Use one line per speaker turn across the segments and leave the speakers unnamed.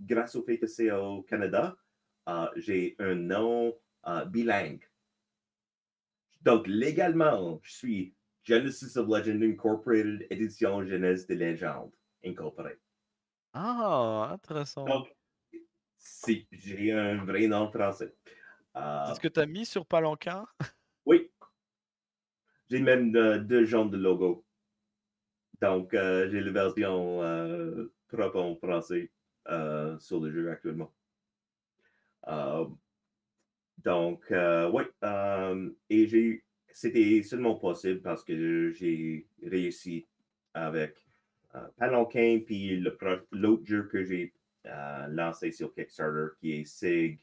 grâce au fait que c'est au Canada, j'ai un nom bilingue. Donc, légalement, je suis Genesis of Legend Incorporated, édition Genèse de Légende Incorporated.
Ah, intéressant.
Donc, si j'ai un vrai nom français.
C'est
Euh,
ce que tu as mis sur Palanquin?
oui, j'ai même deux genres de logo. Donc, j'ai la version propre en français sur le jeu actuellement. Euh, donc, oui. Et c'était seulement possible parce que j'ai réussi avec Palanquin, puis l'autre jeu que j'ai lancé sur Kickstarter, qui est SIG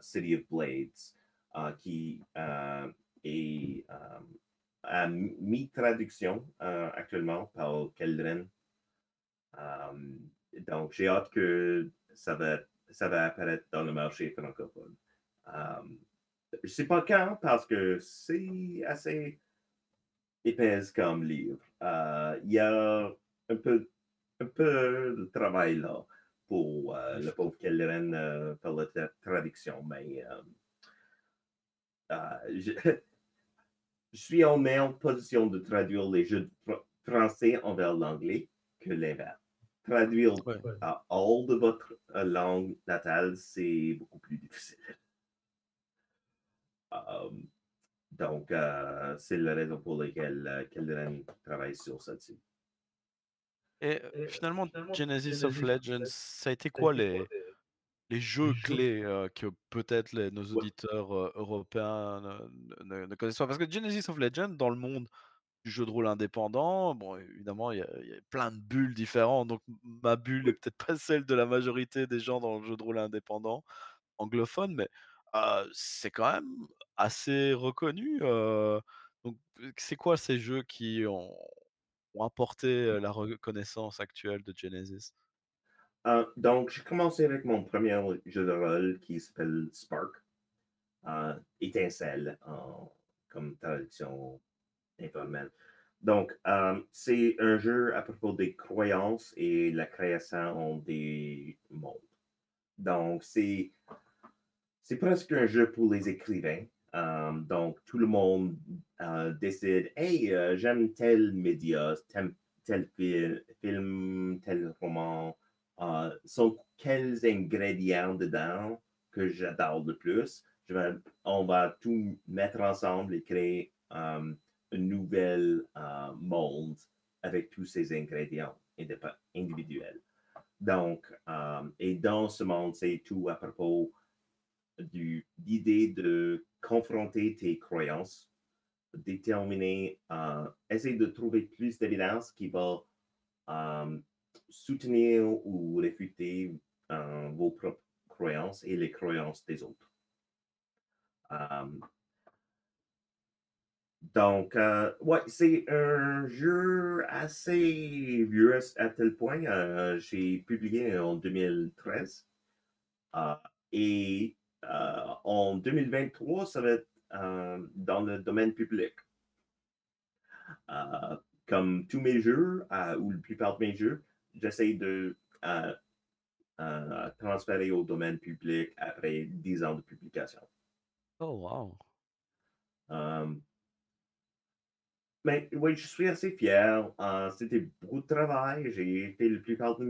City of Blades, qui est à mi-traduction actuellement par Keldren. Donc, j'ai hâte que ça va apparaître dans le marché francophone. Euh, je ne sais pas quand, parce que c'est assez épaisse comme livre. Il y a un peu de travail là pour le pauvre Kelleren faire la traduction, mais je, je suis en meilleure position de traduire les jeux français envers l'anglais que l'inverse. Traduire
Ouais.
hors de votre langue natale, c'est beaucoup plus difficile. Euh, donc, c'est la raison pour laquelle Keldren travaille sur ça dessus.
Et finalement, Genesis of Legends, ça a été quoi les jeux clés que peut-être nos auditeurs européens ne connaissent pas? Parce que Genesis of Legends, dans le monde du jeu de rôle indépendant, bon, évidemment, il y a plein de bulles différentes. Donc, ma bulle est peut-être pas celle de la majorité des gens dans le jeu de rôle indépendant anglophone, mais c'est quand même assez reconnu. Donc, c'est quoi ces jeux qui ont apporté la reconnaissance actuelle de Genesis?
Donc, j'ai commencé avec mon premier jeu de rôle qui s'appelle Spark, étincelle comme traduction informelle. Donc, c'est un jeu à propos des croyances et la création des mondes. Donc, c'est presque un jeu pour les écrivains. Donc, tout le monde décide, hey, j'aime tel média, tel film, tel roman. Sont quels ingrédients dedans que j'adore le plus? On va tout mettre ensemble et créer un nouvel monde avec tous ces ingrédients individuels. Donc, et dans ce monde, c'est tout à propos l'idée de confronter tes croyances, déterminer, essayer de trouver plus d'évidence qui va euh, soutenir ou réfuter vos propres croyances et les croyances des autres. Euh, donc, ouais, c'est un jeu assez vieux à tel point. J'ai publié en 2013. Euh, et en 2023, ça va être dans le domaine public. Euh, Comme tous mes jeux, ou la plupart de mes jeux, j'essaie de transférer au domaine public après 10 ans de publication.
Oh wow!
Euh, mais oui, je suis assez fier. C'était beaucoup de travail. J'ai fait la plupart de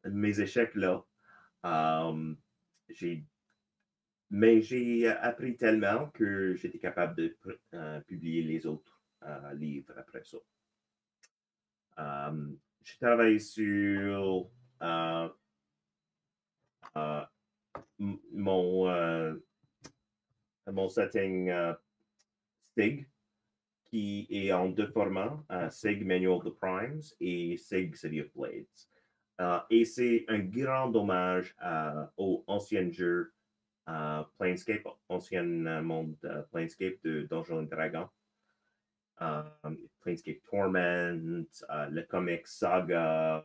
mes échecs là. Euh, j'ai Mais j'ai appris tellement que j'étais capable de publier les autres livres après ça. Je travaille sur euh, euh, mon, mon setting SIG, qui est en deux formats, SIG Manual of the Primes et SIG City of Blades. Et c'est un grand hommage aux anciens jeux Planescape, ancien monde Planescape de Donjons et Dragons. Planescape Torment, le comic Saga,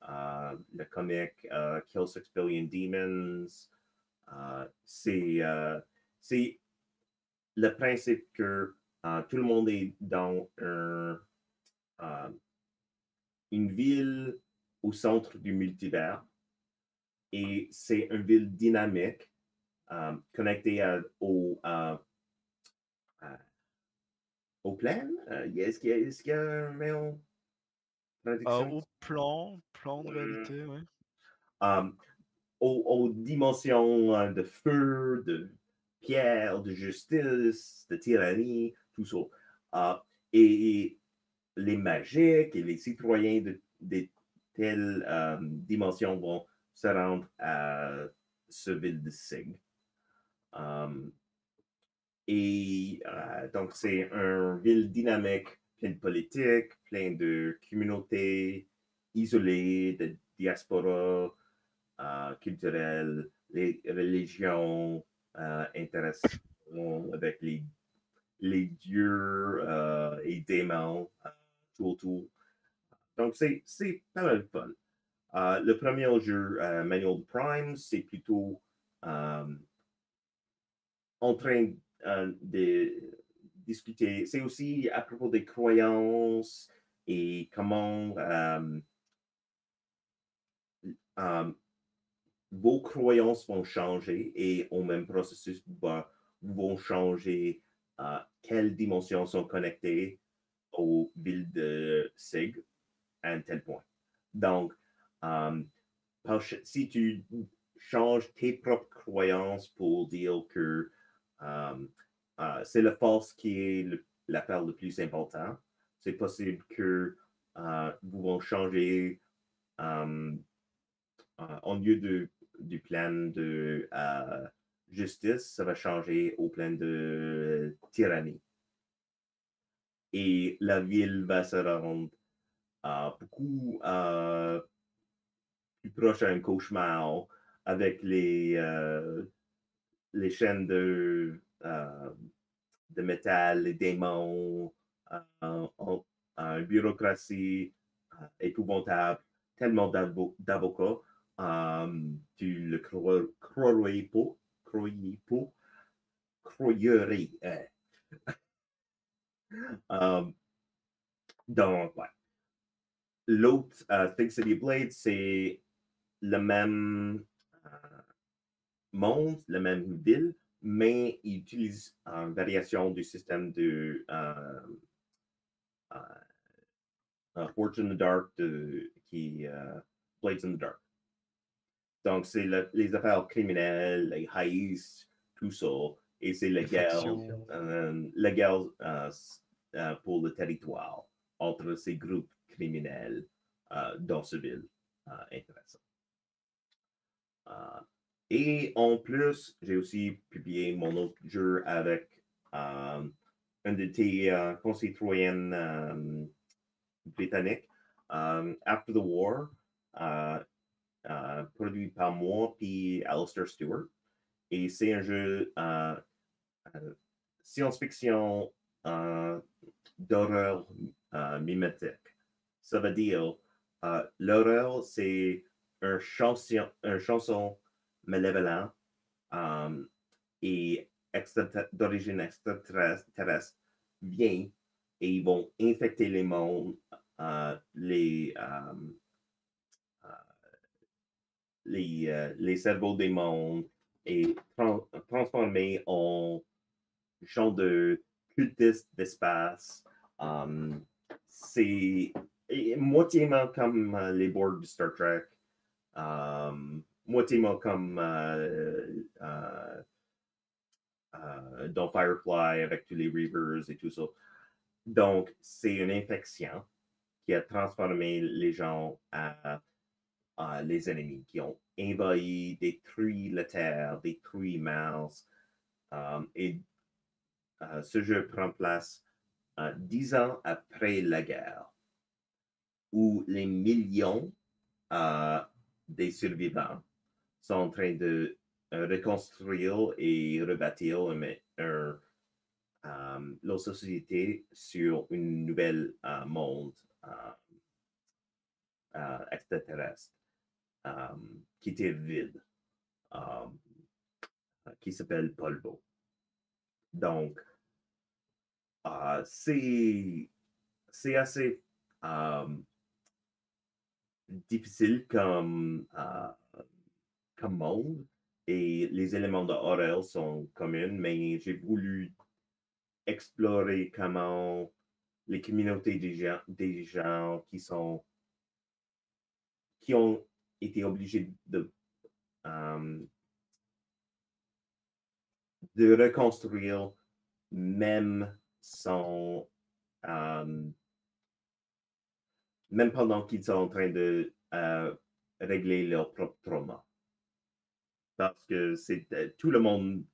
le comic Kill 6 Billion Demons. C'est le principe que tout le monde est dans une ville au centre du multivers. Et c'est une ville dynamique, connectée aux plaines. Est-ce qu'il y a une meilleure traduction?
Au plan de réalité, ouais.
Um, aux dimensions de feu, de pierre, de justice, de tyrannie, tout ça. Euh, et les magiques et les citoyens de telles dimensions vont se rendre à ce ville de Sig. Um, donc, c'est une ville dynamique, plein de politique, plein de communautés isolées, de diaspora, culturelles, les religions intéressantes avec les dieux et démons tout autour. Donc, c'est pas mal fun. Le premier jeu, Manual Prime, c'est plutôt en train de discuter. C'est aussi à propos des croyances et comment euh, vos croyances vont changer et au même processus vont changer quelles dimensions sont connectées aux villes de SIG à un tel point. Donc, um, si tu changes tes propres croyances pour dire que c'est la force qui est l'affaire le plus importante, c'est possible que vous vont changer au lieu du plan de justice, ça va changer au plan de tyrannie. Et la ville va se rendre beaucoup plus proche à un cauchemar avec les chaînes de métal, les démons, une bureaucratie épouvantable, tellement d'avocats. Tu le croirais pas, croyais pas, croyerais. Donc, ouais. L'autre, Think City Blade, c'est le même monde, la même ville, mais il utilise une variation du système de Forge in the Dark qui Blades in the Dark. Donc, c'est les affaires criminelles, les heists, tout ça. Et c'est
Les factions.
la guerre pour le territoire entre ces groupes criminels dans ce ville. Intéressant. Et en plus, j'ai aussi publié mon autre jeu avec un de tes concitoyennes britanniques, After the War, produit par moi puis Alistair Stewart. Et c'est un jeu science-fiction d'horreur mimétique. Ça veut dire, l'horreur, c'est un chanson malevolent et d'origine extraterrestre vient et ils vont infecter les mondes, les cerveaux des mondes et transformer en genre de cultistes d'espace. C'est moitiément comme les boards de Star Trek, moitiément comme dans Firefly avec tous les Reavers et tout ça. Donc, c'est une infection qui a transformé les gens à les ennemis, qui ont envahi, détruit la Terre, détruit Mars. Et ce jeu prend place 10 ans après la guerre, où les millions des survivants sont en train de reconstruire et rebâtir la société sur une nouvelle monde extraterrestre qui était vide, euh, qui s'appelle Polvo. Donc, c'est assez difficile comme monde et les éléments de horreur sont communs, mais j'ai voulu explorer comment les communautés des gens qui ont été obligés euh, de reconstruire même sans euh, même pendant qu'ils sont en train de régler leur propre trauma. Parce que tout le monde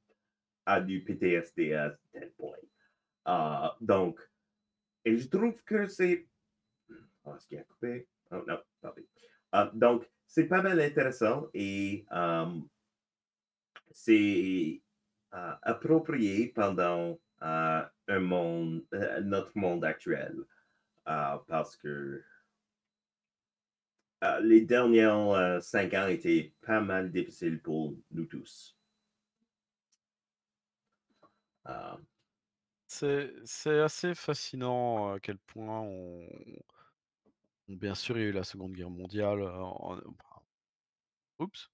a du PTSD à tel point. Donc, et je trouve que c'est. Oh, est-ce qu'il a coupé? Oh non, parfait. Donc, c'est pas mal intéressant et c'est approprié pendant notre monde actuel. Parce que les derniers 5 ans étaient pas mal difficiles pour nous tous. Euh,
C'est assez fascinant à quel point bien sûr, il y a eu la Seconde Guerre mondiale, oups,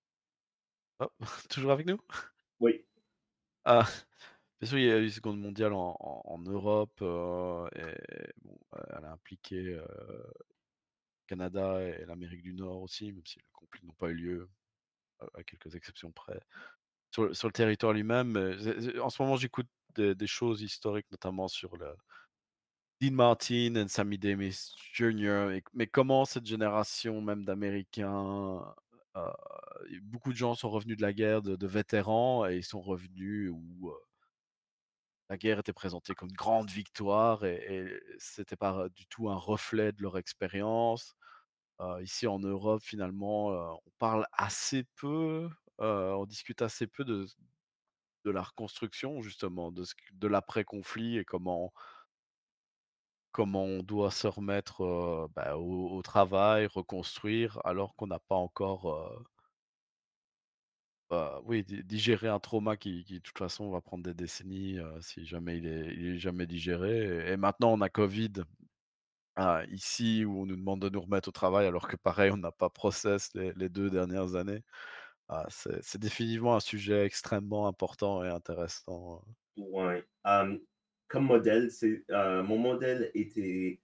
oh, toujours avec nous?
oui,
Ah, bien sûr, il y a eu la Seconde mondiale en Europe, et bon, elle a impliqué, Canada et l'Amérique du Nord aussi, même si les conflits n'ont pas eu lieu, à quelques exceptions près. Sur le territoire lui-même, en ce moment, j'écoute des choses historiques, notamment sur le Dean Martin et Sammy Davis Jr. Mais comment cette génération même d'Américains, heu, beaucoup de gens sont revenus de la guerre de vétérans et ils sont revenus où, la guerre était présentée comme une grande victoire et c'était pas du tout un reflet de leur expérience. Ici en Europe finalement, on parle assez peu, on discute assez peu de la reconstruction justement, de l'après-conflit et comment on doit se remettre, bah, au travail, reconstruire, alors qu'on n'a pas encore, bah, oui, digéré un trauma qui de toute façon va prendre des décennies, si jamais il est jamais digéré et maintenant on a Covid, ici où on nous demande de nous remettre au travail alors que pareil on n'a pas process les 2 dernières années. C'est définitivement un sujet extrêmement important et intéressant.
ouais. Comme modèle, mon modèle était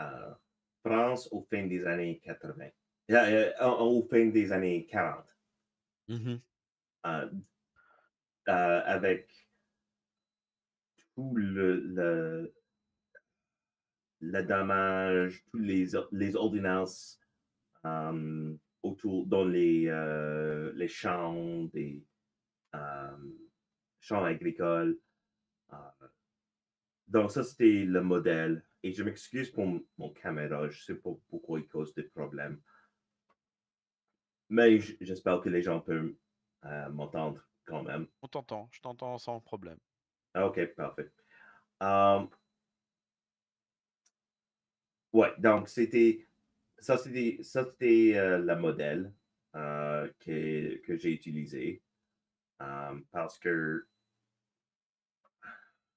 euh, France au fin des années 80, au fin des années 40,
Mmh.
euh, avec tout le dommage, tous les ordonnances autour dans les euh, champs agricoles. Euh, donc, ça, c'était le modèle. Et je m'excuse pour mon caméra. Je ne sais pas pourquoi il cause des problèmes. Mais j'espère que les gens peuvent m'entendre quand même.
On t'entend, je t'entends sans problème.
Ah, OK, parfait. Euh, ouais, donc c'était le modèle que j'ai utilisé parce que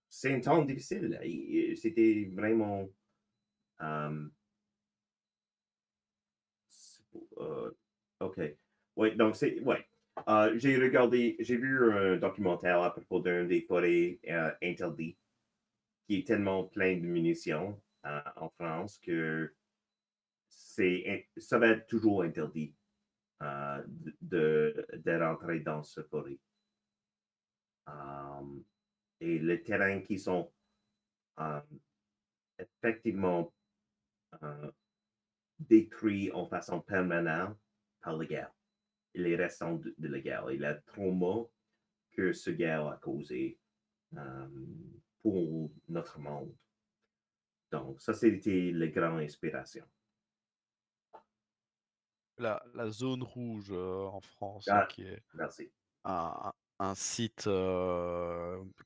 c'est un temps difficile. C'était vraiment. euh, OK. Oui, donc c'est. Ouais. J'ai vu un documentaire à propos d'un des forêts interdites qui est tellement plein de munitions en France que ça va être toujours interdit de rentrer dans ce forêt. Euh, et les terrains qui sont euh, effectivement euh, détruits en façon permanente par la guerre. Les restants de la guerre et le trauma que ce guerre a causé euh, pour notre monde. Donc, ça, c'était la grande inspiration.
La zone rouge, en France,
Ah,
qui est
merci.
un site,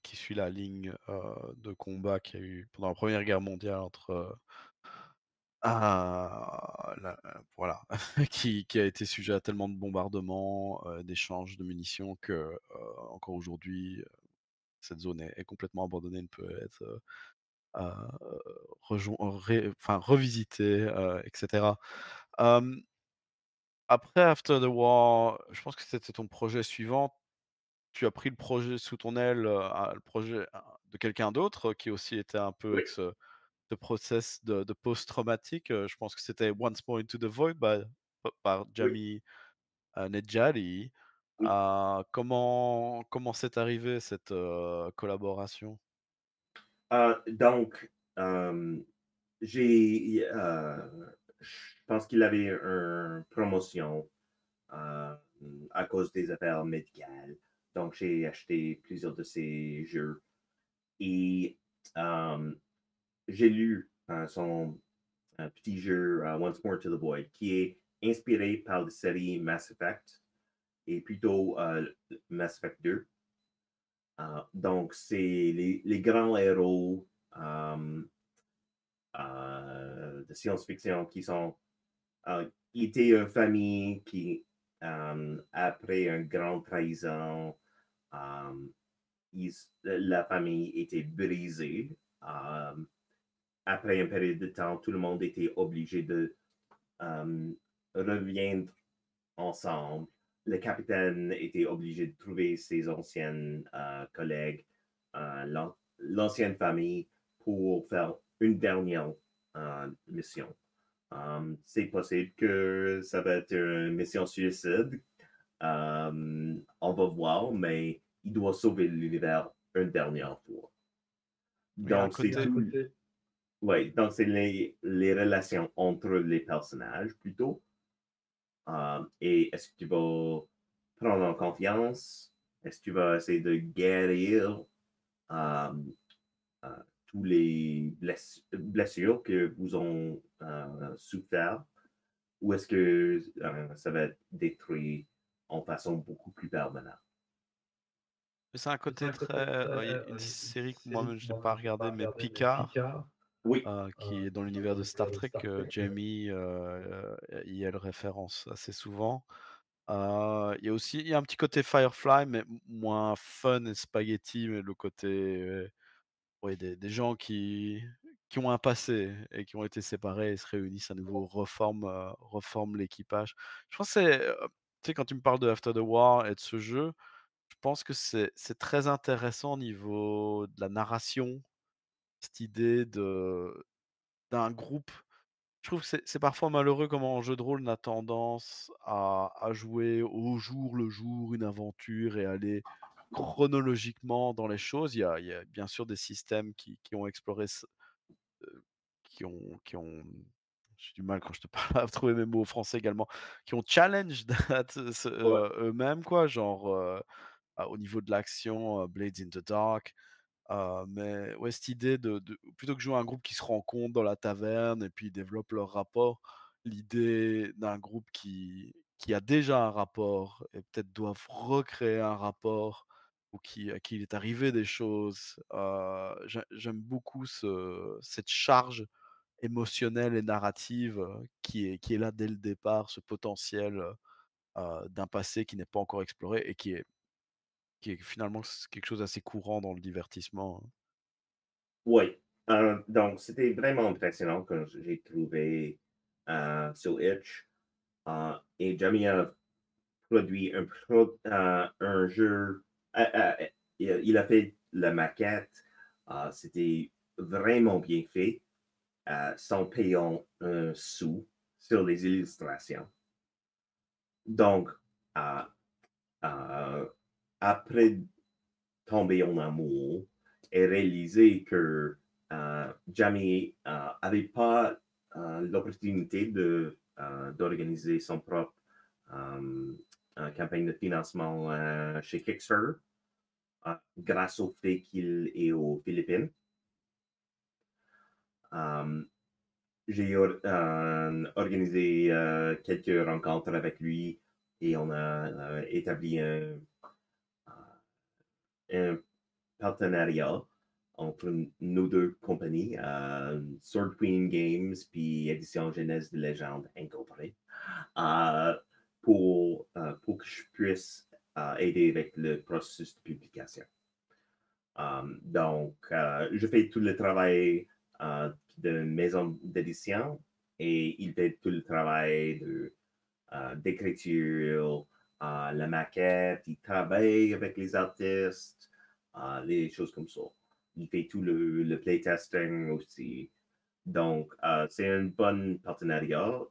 qui suit la ligne, de combat qu'il y a eu pendant la Première Guerre mondiale entre, voilà, qui a été sujet à tellement de bombardements, d'échanges de munitions que, encore aujourd'hui, cette zone est complètement abandonnée, ne peut être, rejoint ré enfin revisitée, et cetera. après After the War, je pense que c'était ton projet suivant. Tu as pris le projet sous ton aile, le projet de quelqu'un d'autre, qui aussi était un peu
Oui,
avec ce process de post-traumatique, je pense que c'était Once More Into the Void par
oui,
Jami, Nedjadi.
oui.
Comment c'est arrivé cette, collaboration?
Donc, je pense qu'il avait une promotion euh, à cause des affaires médicales. Donc, j'ai acheté plusieurs de ses jeux et euh, j'ai lu son petit jeu Once More to the Void qui est inspiré par la série Mass Effect et plutôt Mass Effect 2. Donc, c'est les grands héros de science-fiction qui sont étaient une famille qui, après une grande trahison, euh, la famille était brisée. Après une période de temps, tout le monde était obligé de euh, revenir ensemble. Le capitaine était obligé de trouver ses anciennes collègues, l'ancienne famille, pour faire une dernière mission. C'est possible que ça va être une mission suicide. On va voir, mais il doit sauver l'univers une dernière fois.
Il y a un
Donc, c'est
côté
tout. Ouais, donc c'est les relations entre les personnages plutôt. Et est-ce que tu vas prendre en confiance? Est-ce que tu vas essayer de guérir euh, euh, tous les blessures que vous ont souffert? Ou est-ce que ça va être détruit en façon beaucoup plus permanente?
c'est un côté très, il y a une série que moi-même je n'ai pas regardée, mais Picard,
Oui,
qui est dans l'univers de Star Trek, Jamie, y elle référence assez souvent. Il y a un petit côté Firefly, mais moins fun et spaghetti, mais le côté, ouais, des gens qui ont un passé et qui ont été séparés et se réunissent à nouveau, reforment l'équipage. Je pense que c'est, tu sais, quand tu me parles de After the War et de ce jeu, je pense que c'est très intéressant au niveau de la narration, cette idée d'un groupe. Je trouve que c'est parfois malheureux comment un jeu de rôle on a tendance à jouer au jour le jour, une aventure et aller chronologiquement dans les choses. Il y a bien sûr des systèmes qui ont exploré qui ont j'ai du mal quand je te parle à trouver mes mots français également, qui ont challenge
ouais,
eux-mêmes quoi, genre, au niveau de l'action, Blades in the Dark. Mais ouais, cette idée de plutôt que jouer un groupe qui se rencontre dans la taverne et puis ils développent leur rapport, l'idée d'un groupe qui a déjà un rapport et peut-être doivent recréer un rapport ou à qui il est arrivé des choses, j'aime beaucoup cette charge émotionnelle et narrative, qui est là dès le départ, ce potentiel, d'un passé qui n'est pas encore exploré et qui est finalement quelque chose d'assez courant dans le divertissement, hein.
ouais. Donc, c'était vraiment impressionnant quand j'ai trouvé sur Itch. Et Jamie a produit un jeu. Il a fait la maquette. C'était vraiment bien fait, sans payant un sou sur les illustrations. Donc, euh, euh, après tomber en amour et réaliser que Jamie n'avait pas l'opportunité d'organiser son propre euh, campagne de financement chez Kickstarter grâce au fait qu'il est aux Philippines. Euh, j'ai organisé quelques rencontres avec lui et on a établi un partenariat entre nos deux compagnies, Sword Queen Games puis Édition Jeunesse de Légende Incorporée, euh, pour que je puisse aider avec le processus de publication. Donc, je fais tout le travail de maison d'édition et il fait tout le travail d'écriture, la maquette, il travaille avec les artistes, les choses comme ça. Il fait tout le playtesting aussi. Donc, c'est un bon partenariat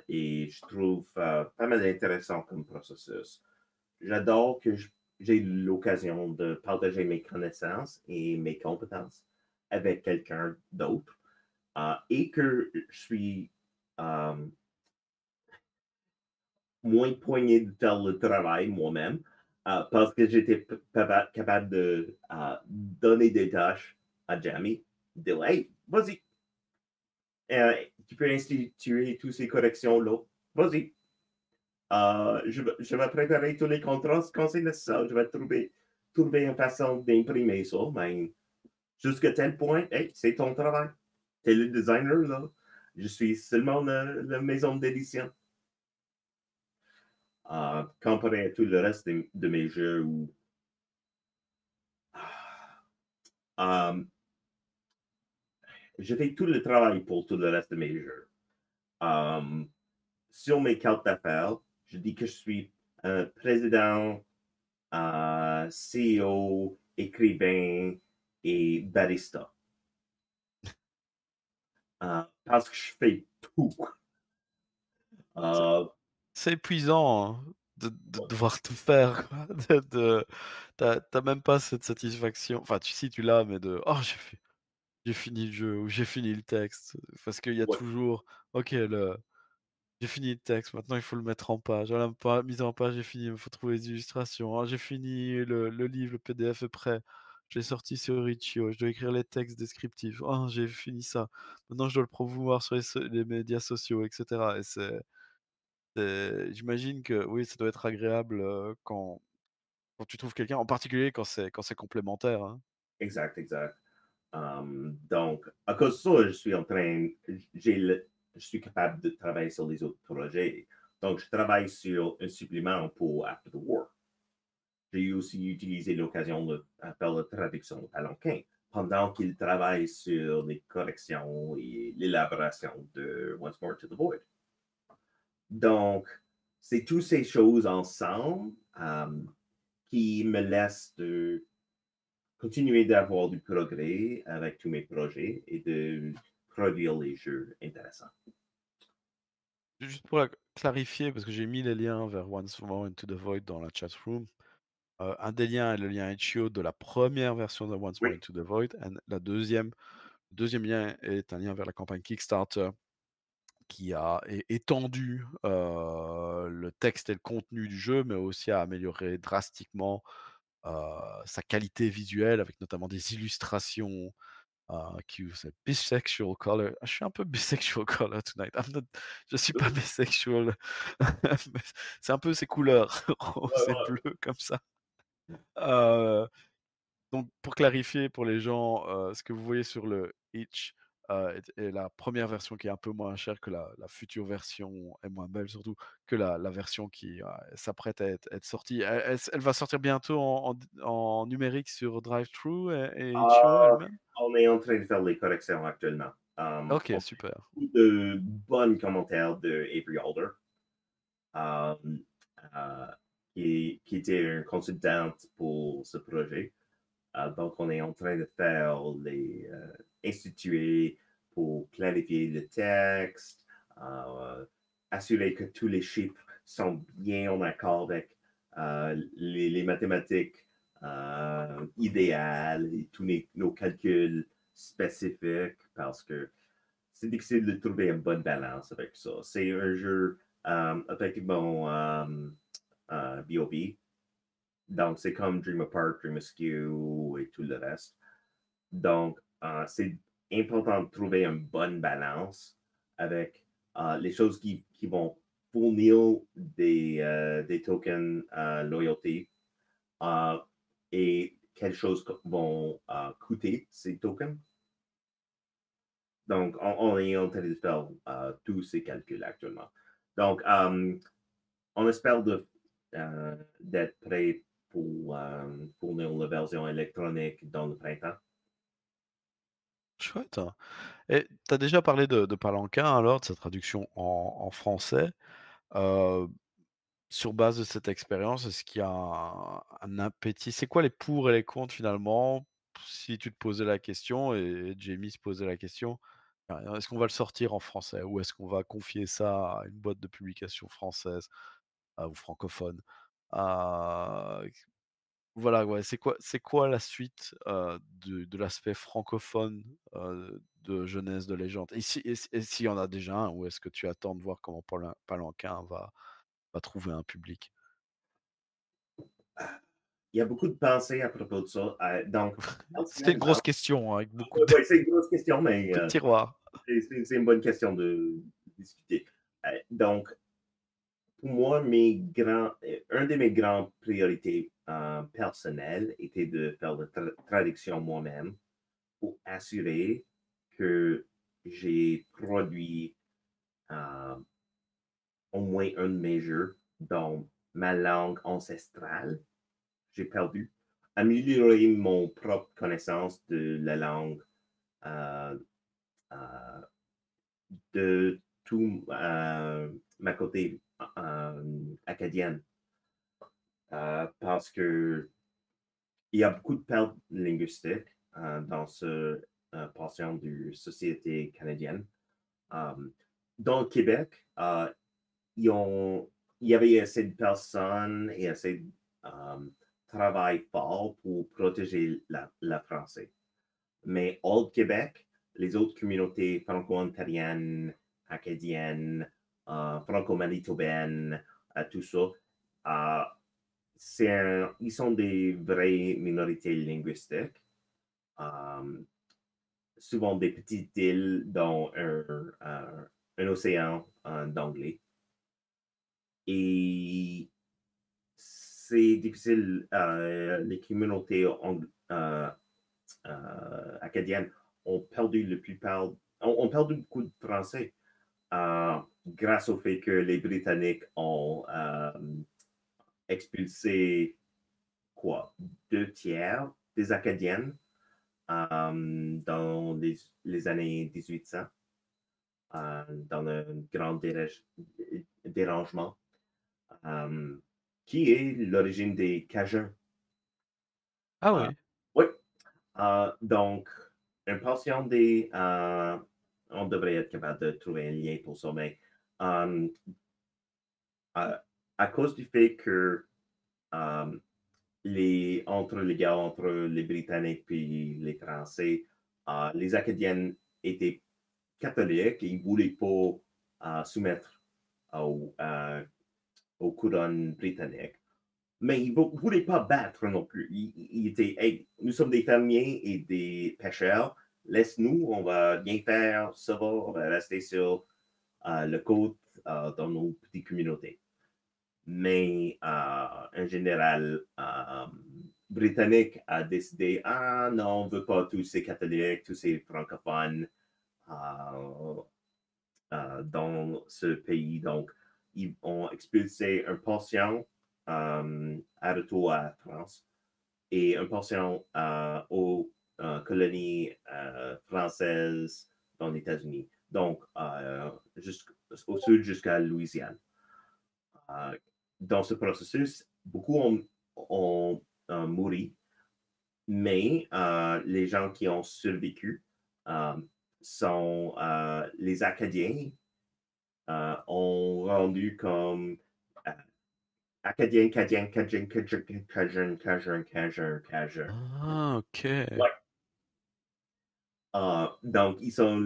et je trouve pas mal intéressant comme processus. J'adore que j'ai l'occasion de partager mes connaissances et mes compétences avec quelqu'un d'autre et que je suis euh, moins poigné de faire le travail moi-même parce que j'étais capable de donner des tâches à Jamie. De hey, vas-y, tu peux instituer toutes ces corrections-là. Vas-y. Je vais préparer tous les contrats quand c'est nécessaire. Je vais trouver une façon d'imprimer ça, mais jusqu'à tel point, hey, c'est ton travail. Tu es le designer, là. Je suis seulement la maison d'édition. Comparé à tout le reste de mes jeux où euh, je fais tout le travail pour tout le reste de mes jeux. Euh, sur mes cartes d'affaires, je dis que je suis un président, CEO, écrivain et barista. Parce que je fais tout.
C'est
Euh,
c'est épuisant, hein, de devoir tout faire, quoi, tu as même pas cette satisfaction, enfin tu si tu l'as, mais de: «Oh j'ai fini le jeu» ou «J'ai fini le texte». Parce qu'il y a
ouais,
toujours: «OK, j'ai fini le texte, maintenant il faut le mettre en page. Ah la pa mise en page est finie, il me faut trouver les illustrations. Ah j'ai fini le livre, le PDF est prêt. Je l'ai sorti sur Itch.io, je dois écrire les textes descriptifs. Ah j'ai fini ça. Maintenant je dois le promouvoir sur les médias sociaux» et cetera et j'imagine que oui, ça doit être agréable, quand tu trouves quelqu'un, en particulier quand c'est complémentaire, hein.
exact, exact. Donc, à cause de ça, je suis en train, j'ai je suis capable de travailler sur les autres projets. Donc, je travaille sur un supplément pour After the War. J'ai aussi utilisé l'occasion de faire la traduction de Palanquin pendant qu'il travaille sur les corrections et l'élaboration de Once More to the Void. Donc, c'est toutes ces choses ensemble qui me laissent de continuer d'avoir du progrès avec tous mes projets et de produire les jeux intéressants.
Juste pour clarifier, parce que j'ai mis les liens vers Once More Into the Void dans la chat room. Un des liens est le lien Itch.io de la première version de Once More
Oui.
Into the Void and le deuxième lien est un lien vers la campagne Kickstarter qui a étendu, le texte et le contenu du jeu, mais aussi a amélioré drastiquement, heu, sa qualité visuelle avec notamment des illustrations, qui c'est bisexual color. Je suis un peu bisexual color tonight. Je suis pas bisexual, mais c'est un peu ces couleurs rose et bleu comme ça. Heu Donc pour clarifier pour les gens, ce que vous voyez sur le Itch, est la première version qui est un peu moins chère que la future version est moins belle surtout que la version qui, s'apprête à être sortie. Elle va sortir bientôt en numérique sur DriveThru et Itch.io
Euh,
elle-même?
on est en train de faire les corrections actuellement.
OK,
On a
super.
beaucoup de bons commentaires de Avery Alder, um, euh, qui était un consultant pour ce projet. Donc, on est en train de faire les instituer pour clarifier le texte, euh, assurer que tous les chiffres sont bien en accord avec les mathématiques idéales et tous nos calculs spécifiques parce que c'est difficile de trouver une bonne balance avec ça. C'est un jeu effectivement BOB. Donc, c'est comme Dream Apart, Dream Askew et tout le reste. Donc, c'est important de trouver une bonne balance avec les choses qui vont fournir des tokens loyauté euh, et quelles choses vont coûter ces tokens. Donc, on est en train de faire tous ces calculs actuellement. Donc, on espère d'être prêt pour fournir la version électronique dans le printemps.
Chouette, hein. Et tu as déjà parlé de Palanquin alors, de sa traduction en français. Heu, sur base de cette expérience, est-ce qu'il y a un appétit? C'est quoi les pour et les contre finalement? Si tu te posais la question et Jamie se posait la question, est-ce qu'on va le sortir en français ou est-ce qu'on va confier ça à une boîte de publication française, ou francophone? Heu, voilà, ouais, c'est quoi la suite, de l'aspect francophone, de Jeunesse de légende? Et s'il y en a déjà un, ou est-ce que tu attends de voir comment Palanquin va trouver un public?
Il y a beaucoup de pensées à propos de ça. Donc,
C'était une
personnellement,
grosse question, hein, avec beaucoup
ouais,
de
ouais, c'est une grosse question, mais
beaucoup de tiroirs.
c'est une bonne question de discuter. Donc, pour moi, un de mes grandes priorités personnelles était de faire la traduction moi-même pour assurer que j'ai produit euh, au moins un de mes jeux dans ma langue ancestrale. J'ai perdu. Améliorer mon propre connaissance de la langue euh, euh, de tout ma côté acadienne. Parce que il y a beaucoup de pertes linguistiques dans ce portion de société canadienne. Euh, dans le Québec, ils ont, il y avait assez de personnes et assez de travail fort pour protéger la français. Mais hors Québec, les autres communautés franco-ontariennes, acadiennes, franco-manitobaines, tout ça, euh, ils sont des vraies minorités linguistiques. Euh, Souvent des petites îles dans un océan d'anglais. Et c'est difficile. Les communautés acadiennes ont perdu la plupart, ont perdu beaucoup de français grâce au fait que les Britanniques ont expulsé quoi, 2 tiers des Acadiennes dans les années 1800, dans un grand dérangement, euh, qui est l'origine des Cajuns.
Ah
Euh,
oui.
oui, donc, un patient des... on devrait être capable de trouver un lien pour ça, mais euh, euh, à cause du fait que euh, entre les guerres entre les Britanniques et les Français, les Acadiennes étaient catholiques et ils ne voulaient pas soumettre aux, euh, aux couronnes britanniques. Mais ils ne voulaient pas battre non plus. Ils étaient, hey, nous sommes des fermiers et des pêcheurs, laisse-nous, on va bien faire, ça va, on va rester sur le côte dans nos petites communautés. Mais un général britannique a décidé, ah non, on ne veut pas tous ces catholiques, tous ces francophones euh, dans ce pays. Donc, ils ont expulsé un portion à retour à France et un portion aux colonies françaises dans les États-Unis. Donc, au sud jusqu'à Louisiane. Euh, dans ce processus, beaucoup ont mouru, mais les gens qui ont survécu euh, sont les Acadiens ont rendu comme Acadien, Cadien, Cajun, Cajun, Cajun, Cajun, Cajun, Cajun.
Ah OK.
Ouais. Donc, ils sont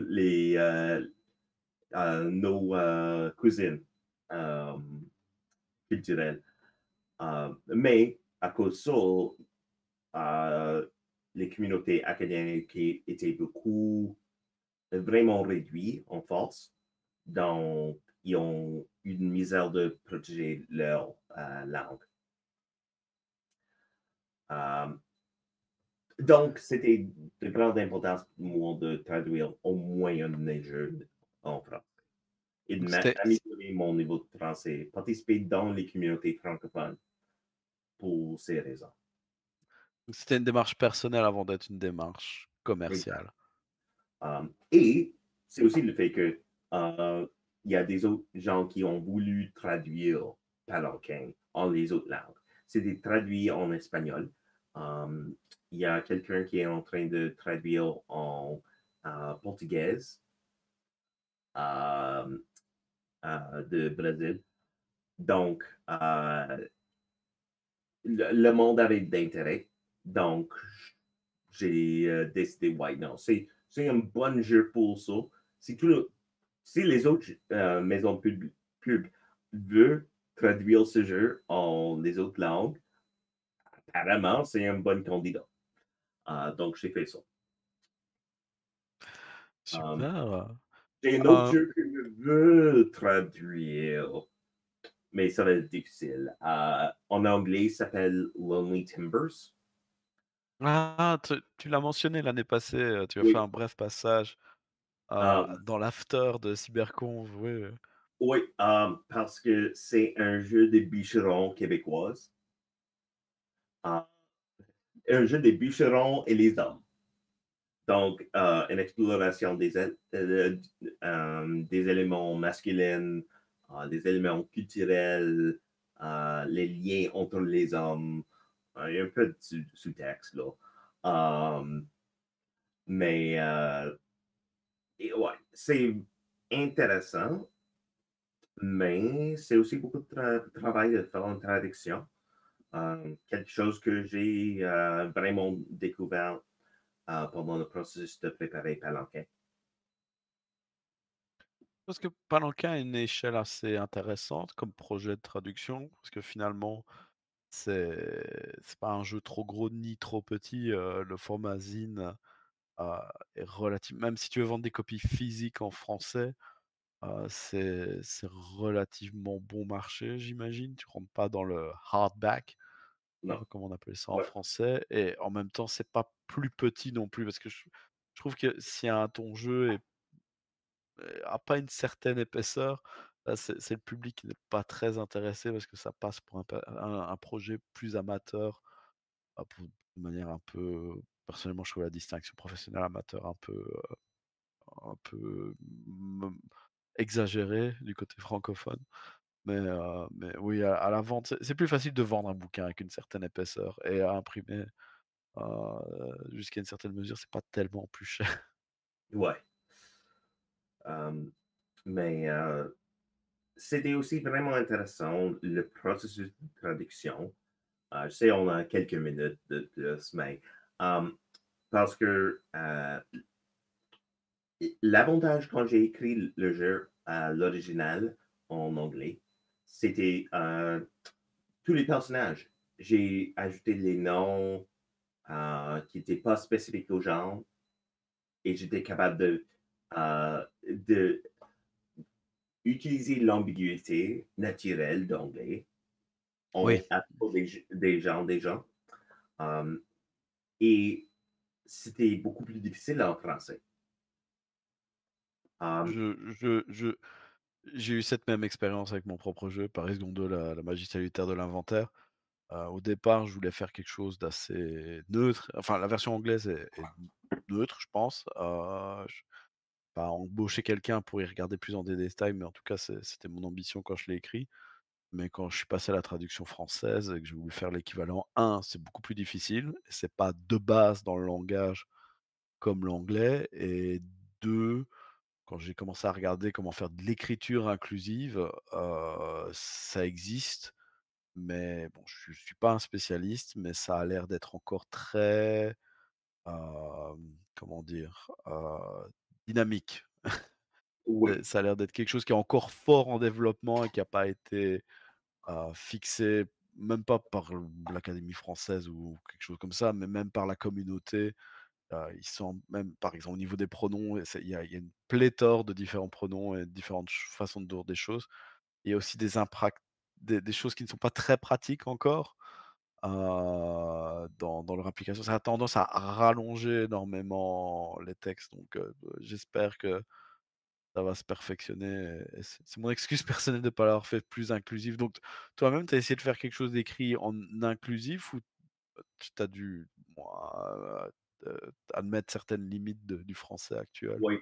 nos cousines euh, culturelles. Mais à cause de ça, les communautés acadiennes qui étaient beaucoup vraiment réduites en force. Donc, ils ont eu une misère de protéger leur langue. Euh, donc, c'était de grande importance pour moi de traduire au moins un des jeux en français et
Donc c'était
d'améliorer mon niveau de français, participer dans les communautés francophones pour ces raisons.
c'était une démarche personnelle avant d'être une démarche
Exact.
commerciale.
Et c'est aussi le fait que il y a des autres gens qui ont voulu traduire Palanquin en les autres langues. C'est des traduits en espagnol. Il y a quelqu'un qui est en train de traduire en portugais euh, de Brésil. Donc, le monde avait d'intérêt. Donc, j'ai décidé, ouais, non, c'est un bon jeu pour ça. Si, si les autres maisons pub veulent traduire ce jeu en les autres langues, apparemment, c'est un bon candidat. Donc, j'ai fait ça. Um,
Super.
j'ai un autre
Heu,
jeu que je veux traduire, mais ça va être difficile. En anglais, il s'appelle Lonely Timbers.
ah, tu l'as mentionné l'année passée, tu as fait
Oui,
un bref passage,
um,
dans l'after de Cyberconf, oui,
oui, parce que c'est un jeu de bûcherons québécoises. Uh, un jeu des bûcherons et les hommes. Donc, une exploration des éléments masculins, des éléments culturels, les liens entre les hommes. Il y a un peu de sous-texte là. Euh, mais ouais, c'est intéressant, mais c'est aussi beaucoup de travail de faire une traduction. Quelque chose que j'ai vraiment découvert pendant le processus de préparer Palanquin.
parce que Palanquin a une échelle assez intéressante comme projet de traduction, parce que finalement, c'est pas un jeu trop gros ni trop petit, le format zine, est relative même si tu veux vendre des copies physiques en français, c'est relativement bon marché, j'imagine. Tu rentres pas dans le hardback,
Non,
comme on appelle ça en
ouais,
français et en même temps, c'est pas plus petit non plus parce que je trouve que si ton jeu a pas une certaine épaisseur, c'est le public qui n'est pas très intéressé parce que ça passe pour un projet plus amateur, de manière un peu personnellement, je trouve la distinction professionnel amateur un peu, exagérée du côté francophone. Mais oui, à la vente, c'est plus facile de vendre un bouquin avec une certaine épaisseur et à imprimer, jusqu'à une certaine mesure, c'est pas tellement plus cher.
ouais. Euh, mais c'était aussi vraiment intéressant le processus de traduction. Je sais, on a quelques minutes de plus, mais euh, parce que l'avantage quand j'ai écrit le jeu à l'original en anglais, c'était tous les personnages. J'ai ajouté les noms qui n'étaient pas spécifiques au genre et j'étais capable de utiliser l'ambiguïté naturelle d'anglais
Oui,
à propos des gens. Euh, et c'était beaucoup plus difficile en français. Euh,
je j'ai eu cette même expérience avec mon propre jeu, Paris Secondo, la magie salutaire de l'inventaire. Au départ, je voulais faire quelque chose d'assez neutre. Enfin, la version anglaise est neutre, je pense. Je pas embaucher quelqu'un pour y regarder plus en détail, mais en tout cas, c'était mon ambition quand je l'ai écrit. Mais quand je suis passé à la traduction française et que j'ai voulu faire l'équivalent, un, c'est beaucoup plus difficile, c'est pas de base dans le langage comme l'anglais et 2, quand j'ai commencé à regarder comment faire de l'écriture inclusive, ça existe, mais bon, je suis pas un spécialiste, mais ça a l'air d'être encore très, comment dire? Dynamique.
oui,
Ça a l'air d'être quelque chose qui est encore fort en développement et qui a pas été, fixé, même pas par l'Académie française ou quelque chose comme ça, mais même par la communauté. Ils sont même, par exemple, au niveau des pronoms, et il y a une pléthore de différents pronoms et différentes façons de dire des choses. Il y a aussi des choses qui ne sont pas très pratiques encore, dans leur application. Ça a tendance à rallonger énormément les textes, donc j'espère que ça va se perfectionner et c'est mon excuse personnelle de ne pas l'avoir fait plus inclusif. Donc toi-même, tu as essayé de faire quelque chose d'écrit en inclusif ou tu as dû, moi, admettre certaines limites du français actuel?
oui.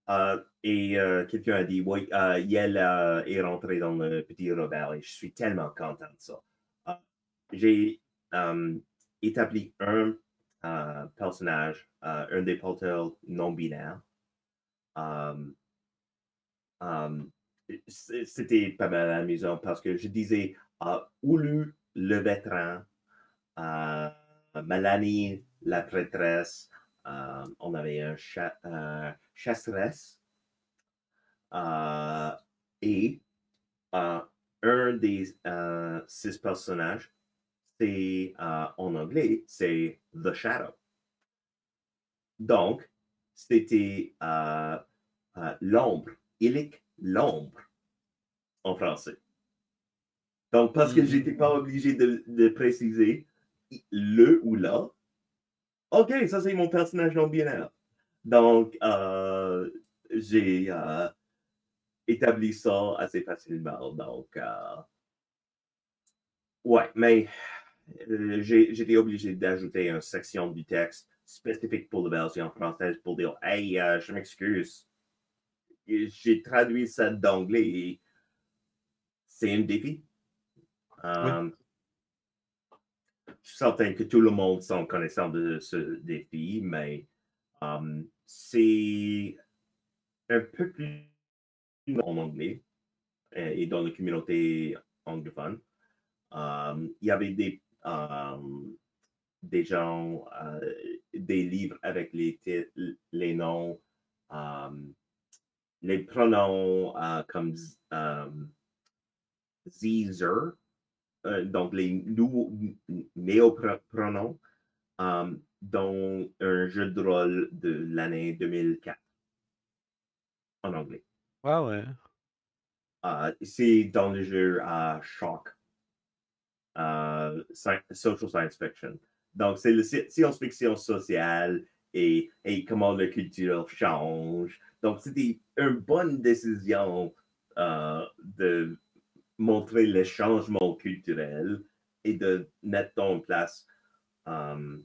Quelqu'un a dit, oui, Yel est rentré dans le petit Robert et je suis tellement content de ça. Euh, j'ai euh, établi un personnage, un des porteurs non binaires. Euh, euh, C'était pas mal amusant parce que je disais Oulu, le vétéran, euh, Malani, la prêtresse, on avait un chasseresse euh, et euh, un des six personnages, c'est en anglais, c'est The Shadow. Donc, c'était l'ombre, Illic l'ombre en français. Donc, parce que
Mmh.
j'étais pas obligé de préciser le ou la, ok, ça c'est mon personnage non binaire. Donc, j'ai établi ça assez facilement. Donc, ouais, mais j'étais obligé d'ajouter une section du texte spécifique pour la version française pour dire hey, je m'excuse, j'ai traduit ça d'anglais et c'est un défi.
Oui.
Euh, je suis certain que tout le monde sont connaissant de ce défi, mais c'est un peu plus en anglais et dans la communauté anglophone. Il y avait des gens, des livres avec les noms, euh, les pronoms comme Zer, donc les nouveaux néopronoms, dans un jeu de rôle de l'année 2004 en anglais.
Ah ouais.
C'est dans le jeu Shock, social science fiction. Donc, c'est la science-fiction sociale et comment la culture change. Donc, c'était une bonne décision de montrer les changements culturels et de mettre en place euh,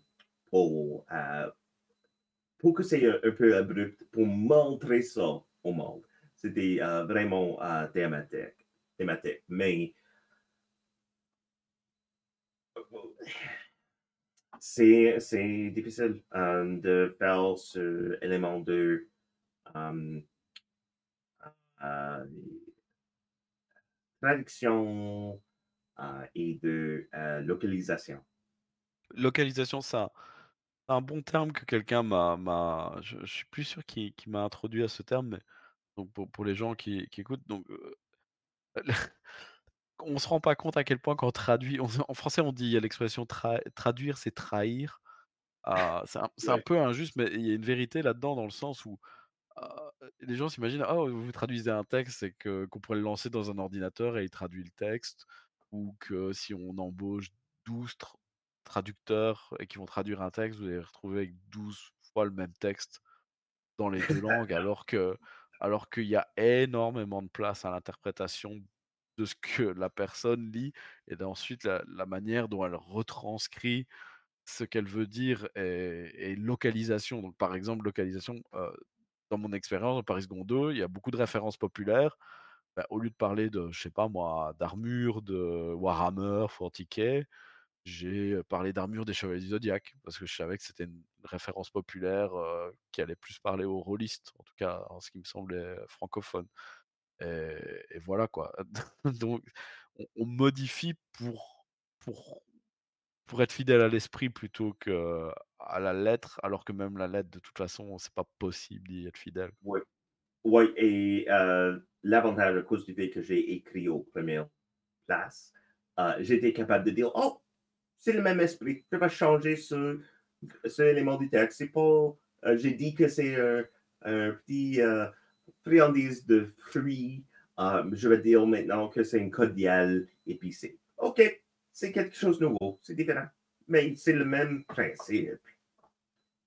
pour, euh, pour que c'est un peu abrupt, pour montrer ça au monde. C'était vraiment thématique. Mais c'est difficile de faire ce élément de euh, euh, traduction et de localisation.
Localisation, ça c'est un bon terme que quelqu'un m'a je suis plus sûr qui m'a introduit à ce terme, mais donc pour les gens qui écoutent, donc on se rend pas compte à quel point quand on traduit en français, on dit il y a l'expression traduire, c'est trahir. C'est un
Ouais.
peu injuste, mais il y a une vérité là-dedans dans le sens où, les gens s'imaginent: «Oh, vous traduisez un texte, c'est que qu'on pourrait le lancer dans un ordinateur et il traduit le texte», ou que si on embauche 12 traducteurs et qui vont traduire un texte, vous allez vous retrouver avec 12 fois le même texte dans les 2 langues, alors qu'il y a énormément de place à l'interprétation de ce que la personne lit et ensuite la manière dont elle retranscrit ce qu'elle veut dire et localisation. Donc par exemple, localisation, dans mon expérience dans Paris Second 2, il y a beaucoup de références populaires. Bah, au lieu de parler de, je sais pas moi, d'armure de Warhammer 40K, j'ai, parlé d'armure des Chevaliers du Zodiaque parce que je savais que c'était une référence populaire, qui allait plus parler aux rôlistes, en tout cas en ce qui me semblait francophone et voilà quoi. Donc on modifie pour pour être fidèle à l'esprit plutôt qu'à la lettre, alors que même la lettre de toute façon, c'est pas possible d'y être fidèle.
Oui, ouais, et l'avantage à cause du fait que j'ai écrit aux premières places, j'étais capable de dire, oh, c'est le même esprit, je vais pas changer ce élément du texte. C'est pas, j'ai dit que c'est un petit friandise de fruits. Je vais dire maintenant que c'est une cordiale épicée. OK, c'est quelque chose de nouveau, c'est différent, mais c'est le même principe.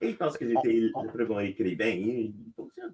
Et parce que
En
j'étais le premier écrivain, il fonctionne.